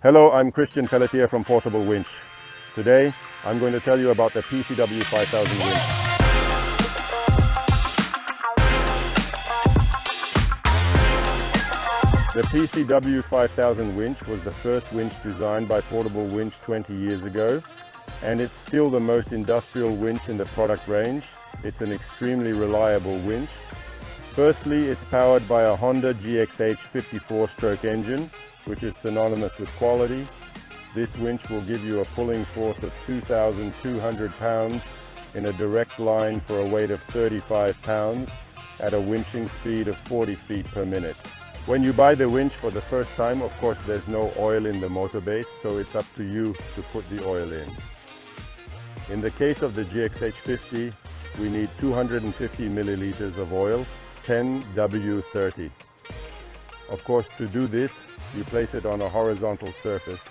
Hello, I'm Christian Pelletier from Portable Winch. Today, I'm going to tell you about the PCW5000 winch. The PCW5000 winch was the first winch designed by Portable Winch 20 years ago, and it's still the most industrial winch in the product range. It's an extremely reliable winch. Firstly, it's powered by a Honda GXH50 4-stroke engine, which is synonymous with quality. This winch will give you a pulling force of 2,200 pounds in a direct line for a weight of 35 pounds at a winching speed of 40 feet per minute. When you buy the winch for the first time, of course, there's no oil in the motor base, so it's up to you to put the oil in. In the case of the GXH50, we need 250 milliliters of oil, 10W30. Of course, to do this, you place it on a horizontal surface.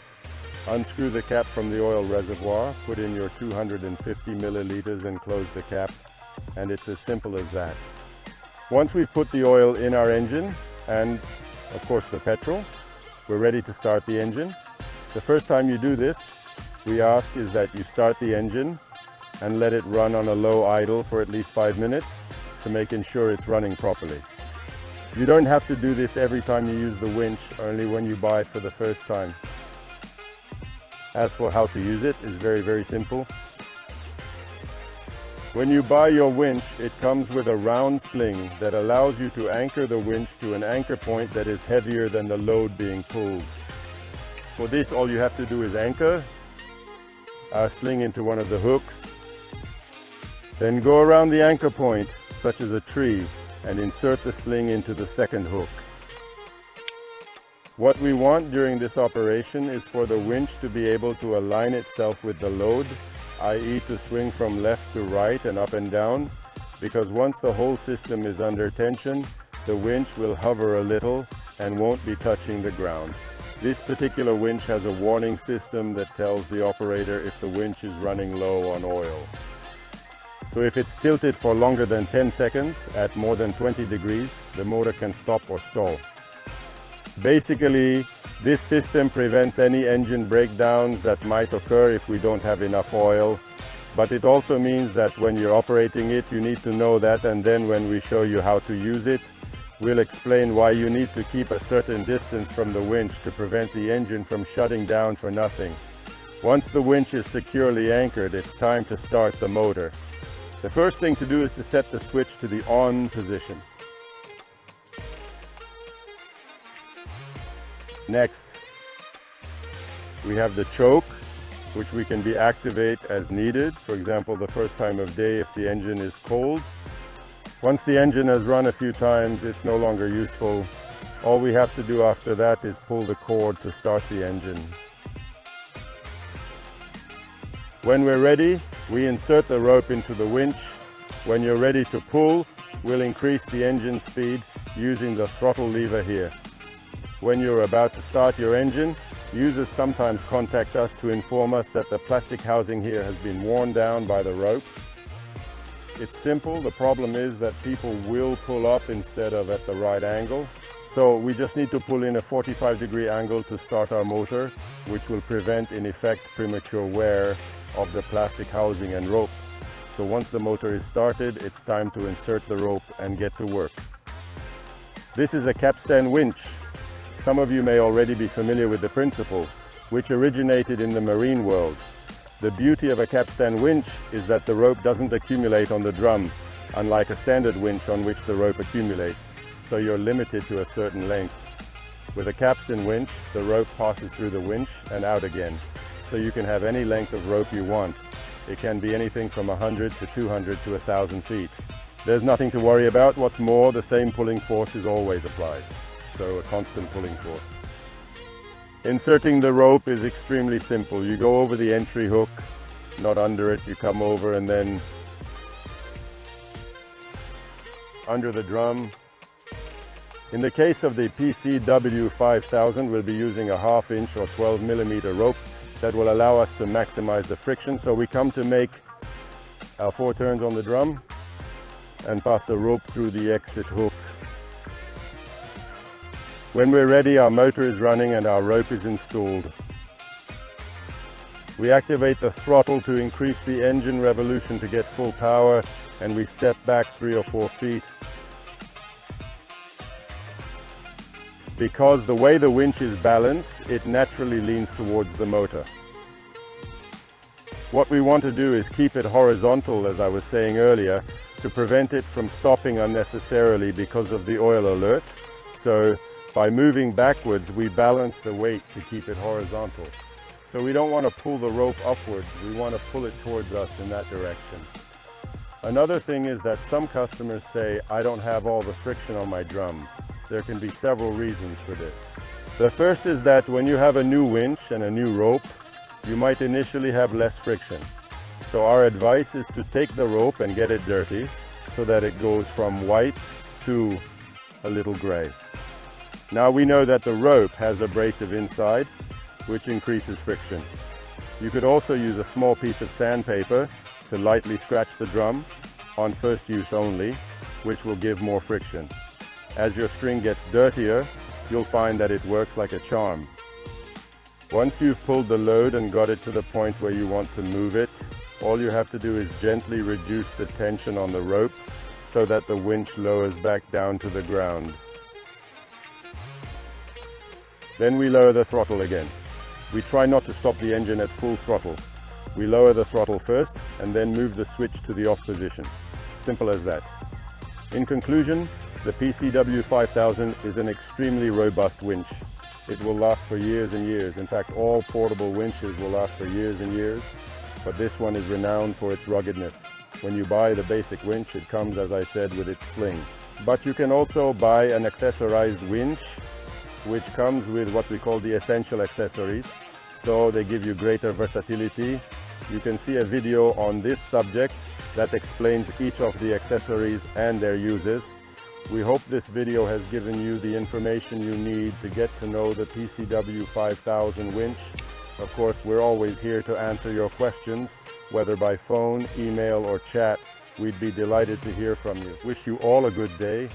Unscrew the cap from the oil reservoir, put in your 250 milliliters and close the cap, and it's as simple as that. Once we've put the oil in our engine, and of course the petrol, we're ready to start the engine. The first time you do this, we ask is that you start the engine and let it run on a low idle for at least 5 minutes to make sure it's running properly. You don't have to do this every time you use the winch, only when you buy it for the first time. As for how to use it, it's very simple. When you buy your winch, it comes with a round sling that allows you to anchor the winch to an anchor point that is heavier than the load being pulled. For this, all you have to do is anchor our sling into one of the hooks, then go around the anchor point, such as a tree, and insert the sling into the second hook. What we want during this operation is for the winch to be able to align itself with the load, i.e. to swing from left to right and up and down, because once the whole system is under tension, the winch will hover a little and won't be touching the ground. This particular winch has a warning system that tells the operator if the winch is running low on oil. So if it's tilted for longer than 10 seconds at more than 20 degrees, the motor can stop or stall. Basically, this system prevents any engine breakdowns that might occur if we don't have enough oil, but it also means that when you're operating it, you need to know that, and then when we show you how to use it, we'll explain why you need to keep a certain distance from the winch to prevent the engine from shutting down for nothing. Once the winch is securely anchored, it's time to start the motor. The first thing to do is to set the switch to the on position. Next, we have the choke, which we can deactivate as needed. For example, the first time of day if the engine is cold. Once the engine has run a few times, it's no longer useful. All we have to do after that is pull the cord to start the engine. When we're ready, we insert the rope into the winch. When you're ready to pull, we'll increase the engine speed using the throttle lever here. When you're about to start your engine, users sometimes contact us to inform us that the plastic housing here has been worn down by the rope. It's simple. The problem is that people will pull up instead of at the right angle. So we just need to pull in a 45-degree angle to start our motor, which will prevent, in effect, premature wear of the plastic housing and rope. So once the motor is started, it's time to insert the rope and get to work. This is a capstan winch. Some of you may already be familiar with the principle, which originated in the marine world. The beauty of a capstan winch is that the rope doesn't accumulate on the drum, unlike a standard winch on which the rope accumulates, so you're limited to a certain length. With a capstan winch, the rope passes through the winch and out again, so you can have any length of rope you want. It can be anything from 100 to 200 to 1,000 feet. There's nothing to worry about. What's more, the same pulling force is always applied. So a constant pulling force. Inserting the rope is extremely simple. You go over the entry hook, not under it. You come over and then under the drum. In the case of the PCW5000, we'll be using a 1/2 inch or 12 millimeter rope that will allow us to maximize the friction. So we come to make our 4 turns on the drum and pass the rope through the exit hook. When we're ready, our motor is running and our rope is installed. We activate the throttle to increase the engine revolution to get full power, and we step back 3 or 4 feet. Because the way the winch is balanced, it naturally leans towards the motor. What we want to do is keep it horizontal, as I was saying earlier, to prevent it from stopping unnecessarily because of the oil alert. So by moving backwards, we balance the weight to keep it horizontal. So we don't want to pull the rope upwards, we want to pull it towards us in that direction. Another thing is that some customers say, I don't have all the friction on my drum. There can be several reasons for this. The first is that when you have a new winch and a new rope, you might initially have less friction. So our advice is to take the rope and get it dirty so that it goes from white to a little gray. Now we know that the rope has abrasive inside, which increases friction. You could also use a small piece of sandpaper to lightly scratch the drum on first use only, which will give more friction. As your string gets dirtier, you'll find that it works like a charm. Once you've pulled the load and got it to the point where you want to move it, all you have to do is gently reduce the tension on the rope so that the winch lowers back down to the ground. Then we lower the throttle again. We try not to stop the engine at full throttle. We lower the throttle first and then move the switch to the off position. Simple as that. In conclusion, the PCW5000 is an extremely robust winch. It will last for years and years. In fact, all portable winches will last for years and years, but this one is renowned for its ruggedness. When you buy the basic winch, it comes, as I said, with its sling. But you can also buy an accessorized winch, which comes with what we call the essential accessories. So they give you greater versatility. You can see a video on this subject that explains each of the accessories and their uses. We hope this video has given you the information you need to get to know the PCW5000 winch. Of course, we're always here to answer your questions, whether by phone, email, or chat. We'd be delighted to hear from you. Wish you all a good day.